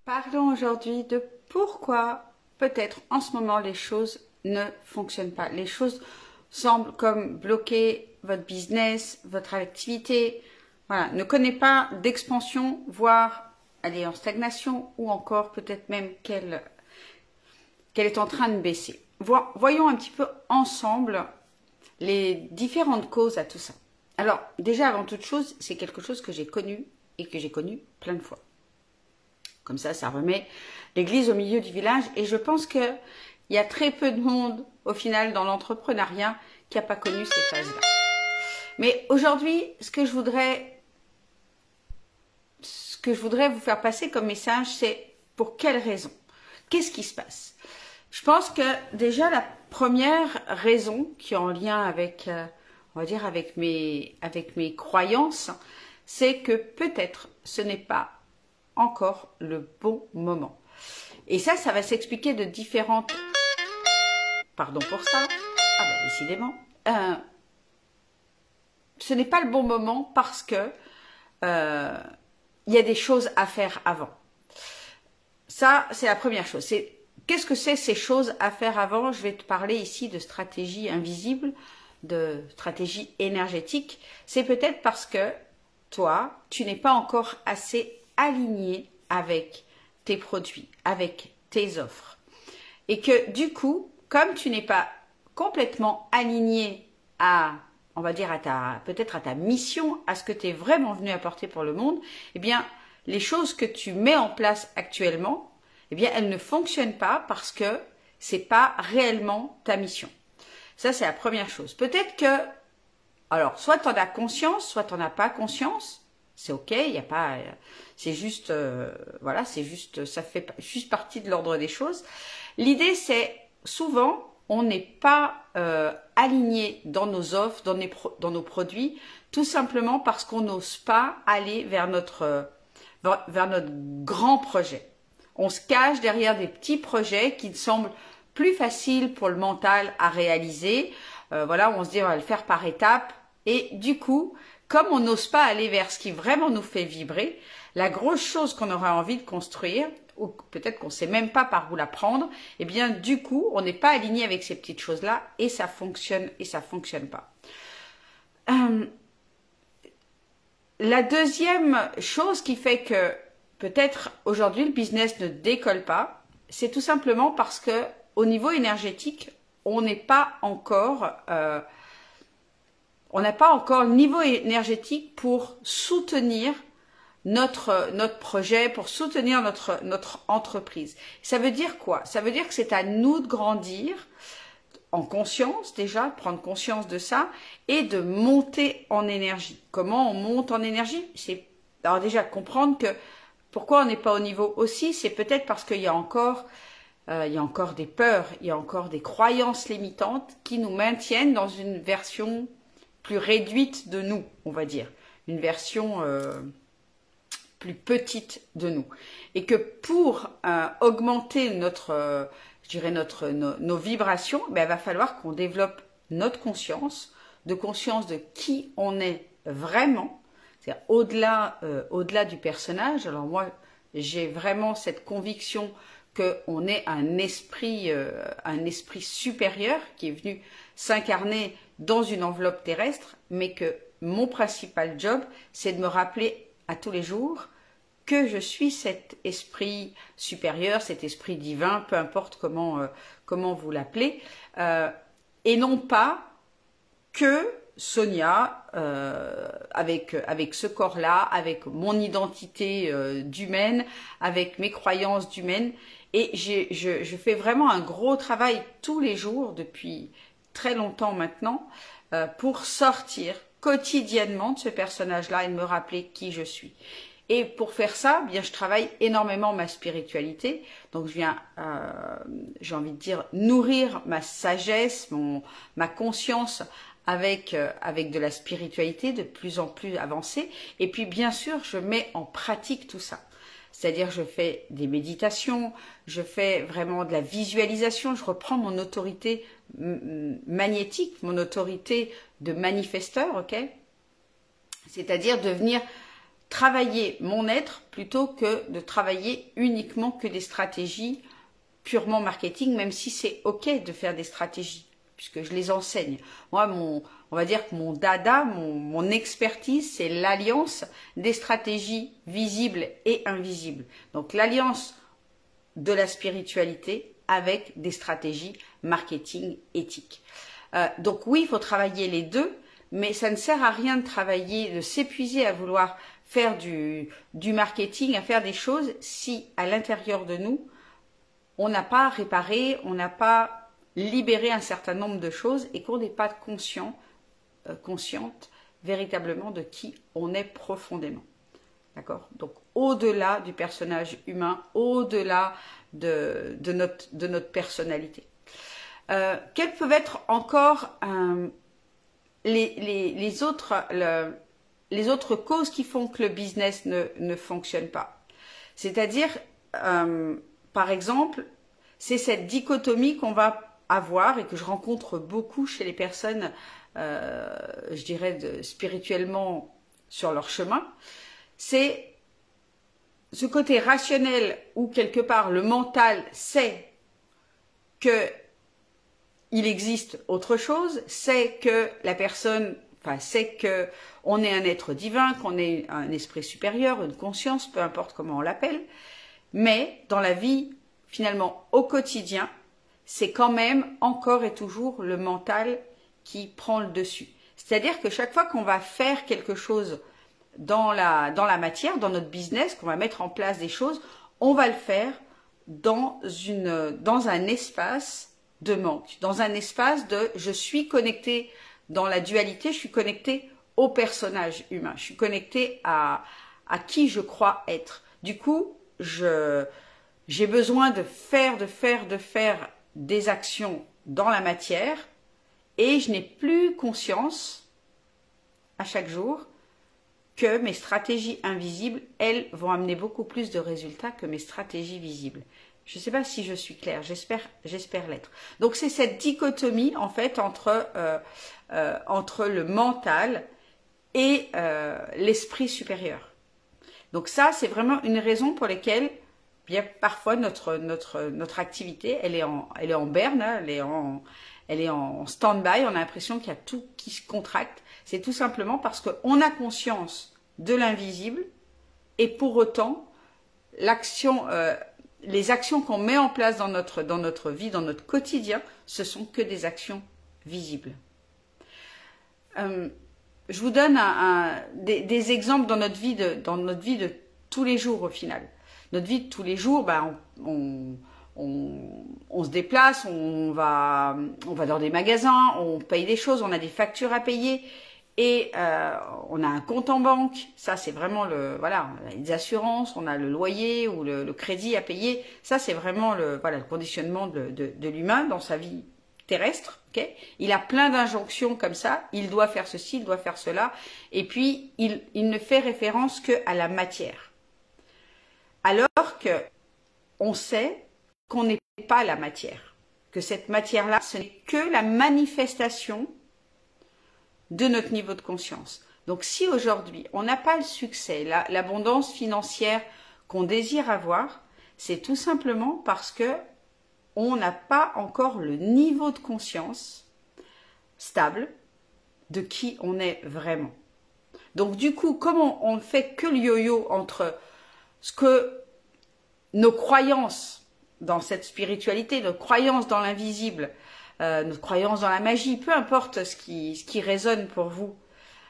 Parlons aujourd'hui de pourquoi peut-être en ce moment les choses ne fonctionnent pas. Les choses semblent comme bloquer votre business, votre activité. Voilà, ne connaît pas d'expansion, voire aller en stagnation ou encore peut-être même qu'elle est en train de baisser. Voyons un petit peu ensemble les différentes causes à tout ça. Alors déjà avant toute chose, c'est quelque chose que j'ai connu et que j'ai connu plein de fois. Comme ça remet l'église au milieu du village. Et je pense qu'il y a très peu de monde, au final, dans l'entrepreneuriat qui n'a pas connu ces phases-là. Mais aujourd'hui, ce que je voudrais vous faire passer comme message, c'est pour quelles raisons? Qu'est-ce qui se passe? Je pense que déjà, la première raison qui est en lien avec, on va dire, avec mes croyances, c'est que peut-être ce n'est pas encore le bon moment. Et ça va s'expliquer de différentes... Pardon pour ça. Ah ben, décidément. Ce n'est pas le bon moment parce que il y a des choses à faire avant. Ça, c'est la première chose. Qu'est-ce que c'est ces choses à faire avant? Je vais te parler ici de stratégie invisible, de stratégie énergétique. C'est peut-être parce que toi, tu n'es pas encore assez aligné avec tes produits, avec tes offres. Et que du coup, comme tu n'es pas complètement aligné à, on va dire, peut-être à ta mission, à ce que tu es vraiment venu apporter pour le monde, eh bien, les choses que tu mets en place actuellement, eh bien, elles ne fonctionnent pas parce que c'est pas réellement ta mission. Ça, c'est la première chose. Peut-être que, alors, soit tu en as conscience, soit tu n'en as pas conscience. C'est ok, il n'y a pas, c'est juste, voilà, c'est juste, ça fait juste partie de l'ordre des choses. L'idée, c'est souvent, on n'est pas aligné dans nos offres, dans nos produits, tout simplement parce qu'on n'ose pas aller vers notre grand projet. On se cache derrière des petits projets qui semblent plus faciles pour le mental à réaliser. Voilà, on se dit on va le faire par étapes et du coup, comme on n'ose pas aller vers ce qui vraiment nous fait vibrer, la grosse chose qu'on aurait envie de construire, ou peut-être qu'on ne sait même pas par où la prendre, eh bien du coup, on n'est pas aligné avec ces petites choses-là et ça fonctionne pas. La deuxième chose qui fait que peut-être aujourd'hui le business ne décolle pas, c'est tout simplement parce que au niveau énergétique, on n'a pas encore le niveau énergétique pour soutenir notre projet, pour soutenir notre entreprise. Ça veut dire quoi? Ça veut dire que c'est à nous de grandir en conscience déjà, prendre conscience de ça et de monter en énergie. Comment on monte en énergie? C'est alors déjà comprendre que pourquoi on n'est pas au niveau aussi, c'est peut-être parce qu'il y a encore des peurs, il y a encore des croyances limitantes qui nous maintiennent dans une version plus réduite de nous, on va dire, une version plus petite de nous. Et que pour augmenter nos vibrations, ben, il va falloir qu'on développe notre conscience de qui on est vraiment, c'est-à-dire au-delà du personnage. Alors moi, j'ai vraiment cette conviction qu'on est un esprit supérieur qui est venu s'incarner dans une enveloppe terrestre, mais que mon principal job, c'est de me rappeler à tous les jours que je suis cet esprit supérieur, cet esprit divin, peu importe comment vous l'appelez, et non pas que Sonia, avec ce corps-là, avec mon identité d'humaine, avec mes croyances d'humaine, et je fais vraiment un gros travail tous les jours depuis très longtemps maintenant pour sortir quotidiennement de ce personnage-là et de me rappeler qui je suis. Et pour faire ça, bien, je travaille énormément ma spiritualité. Donc, je viens, j'ai envie de dire, nourrir ma sagesse, ma conscience avec de la spiritualité de plus en plus avancée. Et puis, bien sûr, je mets en pratique tout ça. C'est-à-dire, je fais des méditations, je fais vraiment de la visualisation, je reprends mon autorité magnétique, mon autorité de manifesteur, ok? C'est-à-dire devenir travailler mon être plutôt que de travailler uniquement que des stratégies purement marketing, même si c'est ok de faire des stratégies, puisque je les enseigne. Moi, on va dire que mon dada, mon expertise, c'est l'alliance des stratégies visibles et invisibles. Donc l'alliance de la spiritualité avec des stratégies marketing éthiques. Donc oui, il faut travailler les deux, mais ça ne sert à rien de travailler, de s'épuiser à vouloir faire du marketing, à faire des choses si à l'intérieur de nous, on n'a pas réparé, on n'a pas libéré un certain nombre de choses et qu'on n'est pas consciente véritablement de qui on est profondément. D'accord? Donc, au-delà du personnage humain, au-delà de notre personnalité. Quelles peuvent être encore les autres causes qui font que le business ne fonctionne pas? C'est-à-dire, par exemple, c'est cette dichotomie qu'on va avoir et que je rencontre beaucoup chez les personnes, je dirais, spirituellement sur leur chemin. C'est ce côté rationnel où quelque part le mental sait que il existe autre chose, sait que la personne, sait que on est un être divin, qu'on est un esprit supérieur, une conscience, peu importe comment on l'appelle, mais dans la vie, finalement, au quotidien, c'est quand même encore et toujours le mental qui prend le dessus. C'est-à-dire que chaque fois qu'on va faire quelque chose dans la matière, dans notre business, qu'on va mettre en place des choses, on va le faire dans un espace de manque, dans un espace de je suis connecté dans la dualité, je suis connecté au personnage humain, je suis connecté à qui je crois être. Du coup, j'ai besoin de faire des actions dans la matière et je n'ai plus conscience à chaque jour que mes stratégies invisibles, elles, vont amener beaucoup plus de résultats que mes stratégies visibles. Je ne sais pas si je suis claire, j'espère l'être. Donc c'est cette dichotomie en fait entre le mental et l'esprit supérieur. Donc ça, c'est vraiment une raison pour laquelle bien parfois notre activité, elle est en berne, hein, elle est en stand-by, on a l'impression qu'il y a tout qui se contracte. C'est tout simplement parce qu'on a conscience de l'invisible et pour autant, les actions qu'on met en place dans notre vie, dans notre quotidien, ce sont que des actions visibles. Je vous donne des exemples dans notre vie de tous les jours au final. Notre vie de tous les jours, on se déplace, on va dans des magasins, on paye des choses, on a des factures à payer et on a un compte en banque. Ça, c'est vraiment on a les assurances, on a le loyer ou le crédit à payer. Ça, c'est vraiment le conditionnement de l'humain dans sa vie terrestre. Okay, il a plein d'injonctions comme ça. Il doit faire ceci, il doit faire cela. Et puis, il ne fait référence qu'à la matière. Alors que on sait qu'on n'est pas la matière, que cette matière-là, ce n'est que la manifestation de notre niveau de conscience. Donc si aujourd'hui, on n'a pas le succès, l'abondance financière qu'on désire avoir, c'est tout simplement parce que on n'a pas encore le niveau de conscience stable de qui on est vraiment. Donc du coup, comme on ne fait que le yo-yo entre ce que nos croyances dans cette spiritualité, nos croyances dans l'invisible, notre croyance dans la magie, peu importe ce qui résonne pour vous,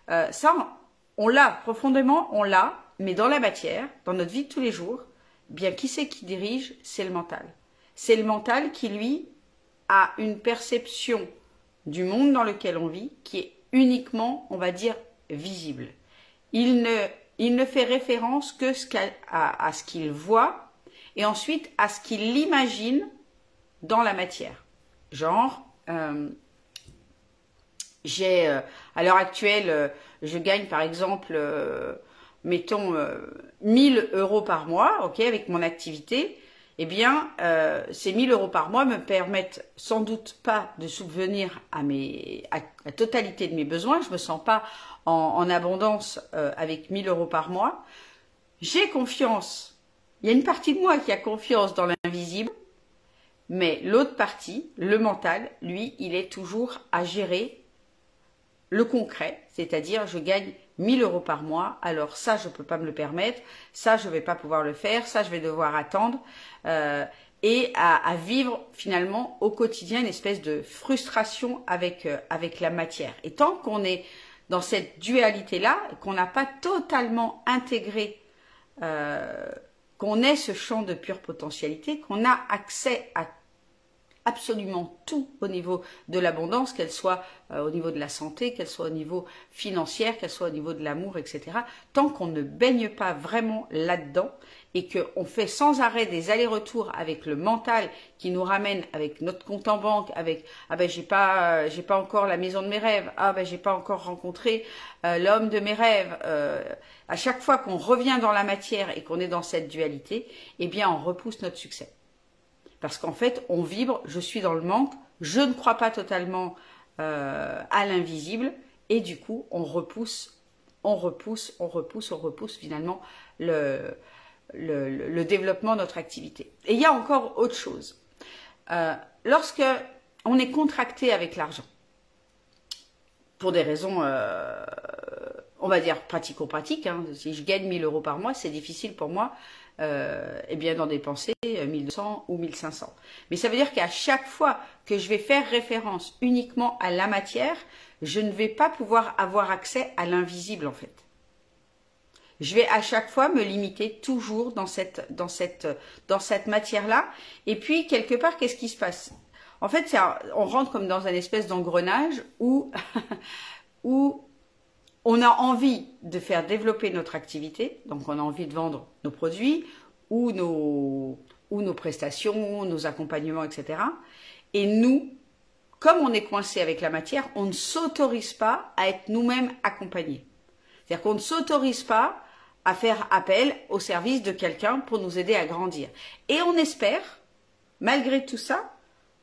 ça, on l'a profondément, on l'a, mais dans la matière, dans notre vie de tous les jours, bien qui c'est qui dirige, c'est le mental. C'est le mental qui, lui, a une perception du monde dans lequel on vit qui est uniquement, on va dire, visible. Il ne fait référence que à ce qu'il voit et ensuite à ce qu'il imagine dans la matière. Genre, à l'heure actuelle, je gagne par exemple, mettons, 1000 € par mois, ok, avec mon activité. eh bien, ces 1 000 € par mois me permettent sans doute pas de subvenir à la totalité de mes besoins. Je me sens pas en abondance avec 1 000 € par mois. J'ai confiance. Il y a une partie de moi qui a confiance dans l'invisible, mais l'autre partie, le mental, lui, il est toujours à gérer le concret, c'est-à-dire je gagne 1 000 € par mois, alors ça je peux pas me le permettre, ça je vais pas pouvoir le faire, ça je vais devoir attendre, et à vivre finalement au quotidien une espèce de frustration avec la matière. Et tant qu'on est dans cette dualité-là, qu'on n'a pas totalement intégré qu'on ait ce champ de pure potentialité, qu'on a accès à absolument tout au niveau de l'abondance, qu'elle soit au niveau de la santé, qu'elle soit au niveau financier, qu'elle soit au niveau de l'amour, etc. Tant qu'on ne baigne pas vraiment là-dedans et qu'on fait sans arrêt des allers-retours avec le mental qui nous ramène avec notre compte en banque, avec ah ben j'ai pas encore la maison de mes rêves, ah ben j'ai pas encore rencontré l'homme de mes rêves. À chaque fois qu'on revient dans la matière et qu'on est dans cette dualité, eh bien on repousse notre succès. Parce qu'en fait, on vibre, je suis dans le manque, je ne crois pas totalement à l'invisible, et du coup, on repousse finalement le développement de notre activité. Et il y a encore autre chose. Lorsque on est contracté avec l'argent, pour des raisons, on va dire pratico-pratiques, hein, si je gagne 1 000 € par mois, c'est difficile pour moi eh bien d'en dépenser 1 200 ou 1 500. Mais ça veut dire qu'à chaque fois que je vais faire référence uniquement à la matière, je ne vais pas pouvoir avoir accès à l'invisible en fait. Je vais à chaque fois me limiter toujours dans cette matière-là. Et puis, quelque part, qu'est-ce qui se passe? En fait, on rentre comme dans un espèce d'engrenage où, où on a envie de faire développer notre activité, donc on a envie de vendre nos produits ou nos prestations, nos accompagnements, etc. Et nous, comme on est coincé avec la matière, on ne s'autorise pas à être nous-mêmes accompagnés. C'est-à-dire qu'on ne s'autorise pas à faire appel au service de quelqu'un pour nous aider à grandir. Et on espère, malgré tout ça,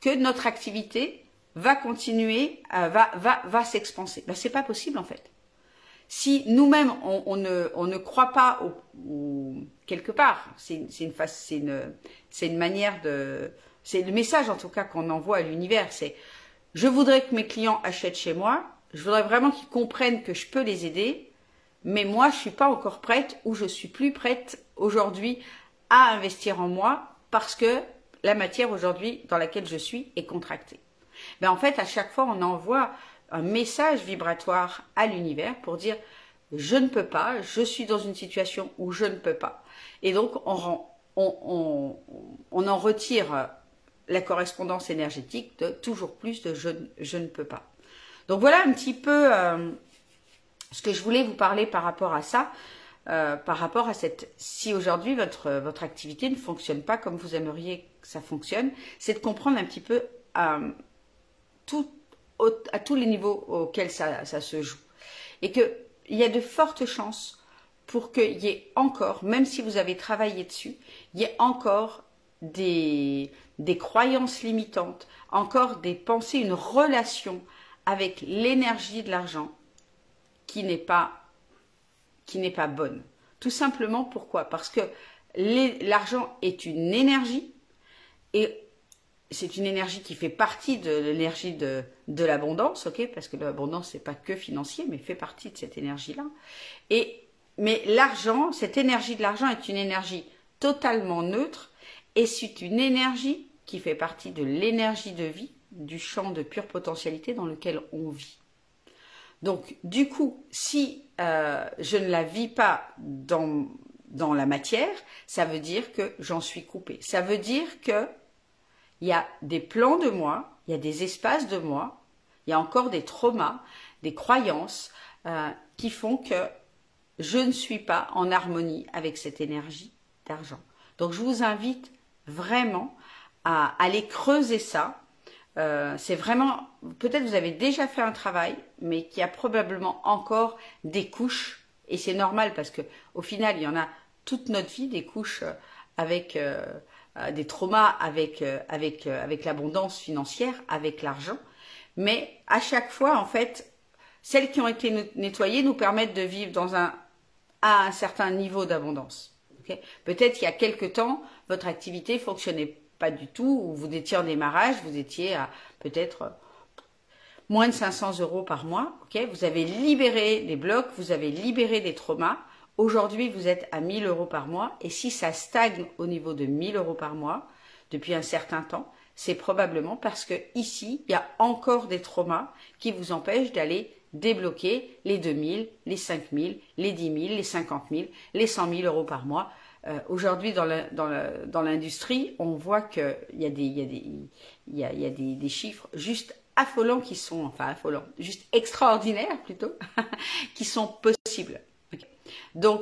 que notre activité va continuer, va s'expanser. Ben, c'est pas possible en fait. Si nous-mêmes on ne croit pas quelque part, c'est une manière de, c'est le message en tout cas qu'on envoie à l'univers, c'est je voudrais que mes clients achètent chez moi, je voudrais vraiment qu'ils comprennent que je peux les aider, mais moi je suis pas encore prête ou je suis plus prête aujourd'hui à investir en moi parce que la matière aujourd'hui dans laquelle je suis est contractée. Ben en fait à chaque fois on envoie un message vibratoire à l'univers pour dire je ne peux pas, je suis dans une situation où je ne peux pas. Et donc on en retire la correspondance énergétique de toujours plus de je ne peux pas. Donc voilà un petit peu ce que je voulais vous parler par rapport à ça, par rapport à si aujourd'hui votre activité ne fonctionne pas comme vous aimeriez que ça fonctionne, c'est de comprendre un petit peu à tous les niveaux auxquels ça se joue. Et qu'il y a de fortes chances pour qu'il y ait encore, même si vous avez travaillé dessus, il y ait encore des croyances limitantes, encore des pensées, une relation avec l'énergie de l'argent qui n'est pas bonne. Tout simplement pourquoi? Parce que l'argent est une énergie et c'est une énergie qui fait partie de l'énergie de l'abondance, ok? Parce que l'abondance, c'est pas que financier, mais fait partie de cette énergie-là. Mais l'argent, cette énergie de l'argent est une énergie totalement neutre et c'est une énergie qui fait partie de l'énergie de vie, du champ de pure potentialité dans lequel on vit. Donc, du coup, si je ne la vis pas dans la matière, ça veut dire que j'en suis coupée. Ça veut dire que il y a des plans de moi, il y a des espaces de moi, il y a encore des traumas, des croyances qui font que je ne suis pas en harmonie avec cette énergie d'argent. Donc je vous invite vraiment à aller creuser ça. C'est vraiment, peut-être vous avez déjà fait un travail, mais qu'il y a probablement encore des couches, et c'est normal parce que au final il y en a toute notre vie des couches avec des traumas avec l'abondance financière, avec l'argent. Mais à chaque fois, en fait, celles qui ont été nettoyées nous permettent de vivre à un certain niveau d'abondance. Okay? Peut-être il y a quelque temps, votre activité fonctionnait pas du tout, ou vous étiez en démarrage, vous étiez à peut-être moins de 500 € par mois. Okay? Vous avez libéré les blocs, vous avez libéré des traumas. Aujourd'hui, vous êtes à 1000 € par mois. Et si ça stagne au niveau de 1000 € par mois depuis un certain temps, c'est probablement parce que ici, il y a encore des traumas qui vous empêchent d'aller débloquer les 2000, les 5000, les 10 000, les 50 000, les 100 000 € par mois. Aujourd'hui, dans l'industrie, on voit qu'il y a des chiffres juste affolants qui sont, enfin affolants, juste extraordinaires plutôt, qui sont possibles. Okay. Donc,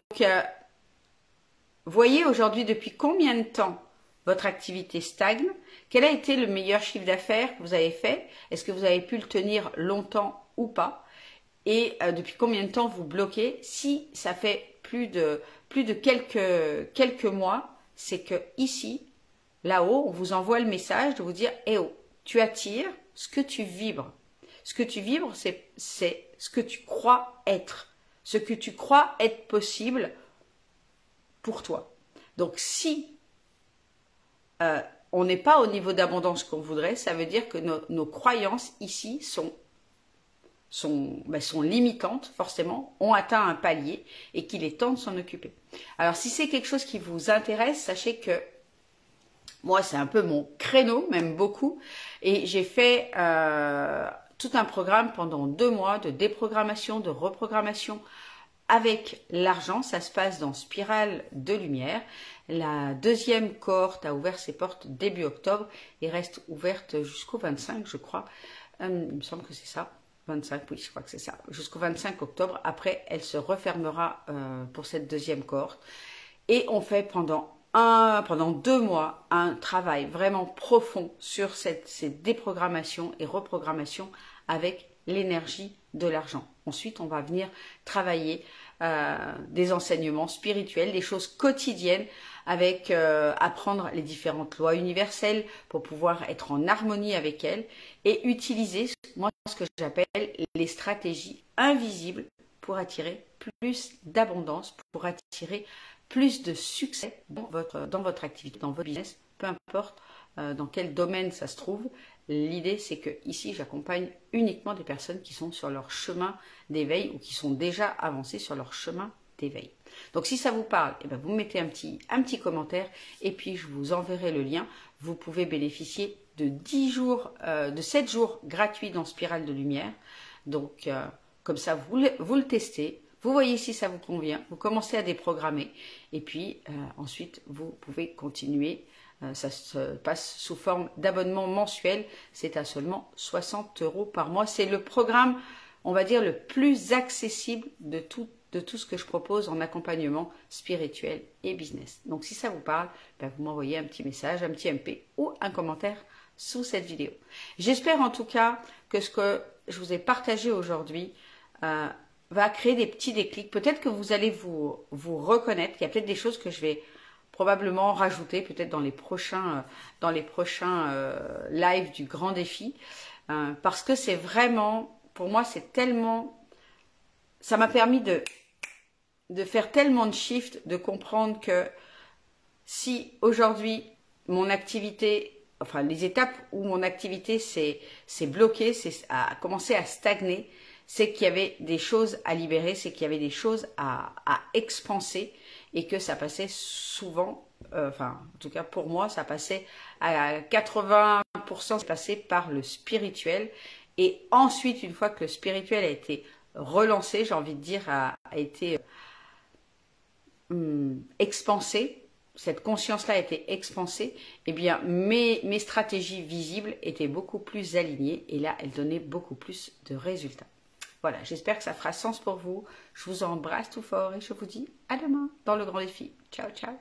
voyez aujourd'hui depuis combien de temps votre activité stagne, quel a été le meilleur chiffre d'affaires que vous avez fait, est-ce que vous avez pu le tenir longtemps ou pas, et depuis combien de temps vous bloquez. Si ça fait plus de quelques mois, c'est que ici, là-haut, on vous envoie le message de vous dire « Eh oh, tu attires ce que tu vibres ». Ce que tu vibres, c'est ce que tu crois être, ce que tu crois être possible pour toi. Donc si on n'est pas au niveau d'abondance qu'on voudrait, ça veut dire que nos croyances ici sont limitantes, forcément, ont atteint un palier et qu'il est temps de s'en occuper. Alors, si c'est quelque chose qui vous intéresse, sachez que moi, c'est un peu mon créneau, même beaucoup, et j'ai fait tout un programme pendant 2 mois de déprogrammation, de reprogrammation avec l'argent. Ça se passe dans Spirale de Lumière. La deuxième cohorte a ouvert ses portes début octobre et reste ouverte jusqu'au 25, je crois. Il me semble que c'est ça. 25, oui, je crois que c'est ça. Jusqu'au 25 octobre. Après, elle se refermera pour cette deuxième cohorte. Et on fait pendant 2 mois un travail vraiment profond sur ces déprogrammations et reprogrammations avec l'énergie de l'argent. Ensuite, on va venir travailler des enseignements spirituels, des choses quotidiennes avec apprendre les différentes lois universelles pour pouvoir être en harmonie avec elles et utiliser, moi, ce que j'appelle les stratégies invisibles pour attirer plus d'abondance, pour attirer plus de succès dans votre activité, dans votre business, peu importe dans quel domaine ça se trouve. L'idée, c'est que ici, j'accompagne uniquement des personnes qui sont sur leur chemin d'éveil ou qui sont déjà avancées sur leur chemin d'éveil. Donc, si ça vous parle, eh bien, vous mettez un petit commentaire et puis je vous enverrai le lien. Vous pouvez bénéficier de 7 jours gratuits dans Spirale de Lumière. Donc, comme ça, vous le testez. Vous voyez si ça vous convient, vous commencez à déprogrammer et puis ensuite vous pouvez continuer. Ça se passe sous forme d'abonnement mensuel, c'est à seulement 60 € par mois. C'est le programme, on va dire, le plus accessible de tout ce que je propose en accompagnement spirituel et business. Donc si ça vous parle, ben, vous m'envoyez un petit message, un petit MP ou un commentaire sous cette vidéo. J'espère en tout cas que ce que je vous ai partagé aujourd'hui va créer des petits déclics. Peut-être que vous allez vous reconnaître. Il y a peut-être des choses que je vais probablement rajouter peut-être dans les prochains lives du grand défi. Parce que c'est vraiment, pour moi, c'est tellement... Ça m'a permis de faire tellement de shifts, de comprendre que si aujourd'hui, mon activité, enfin les étapes où mon activité s'est bloquée, a commencé à stagner, c'est qu'il y avait des choses à libérer, c'est qu'il y avait des choses à expanser et que ça passait souvent, enfin en tout cas pour moi, ça passait à 80%, c'est passé par le spirituel. Et ensuite, une fois que le spirituel a été relancé, j'ai envie de dire, a été expansé, cette conscience-là a été expansée, eh bien mes stratégies visibles étaient beaucoup plus alignées et là, elles donnaient beaucoup plus de résultats. Voilà, j'espère que ça fera sens pour vous. Je vous embrasse tout fort et je vous dis à demain dans le grand défi. Ciao, ciao.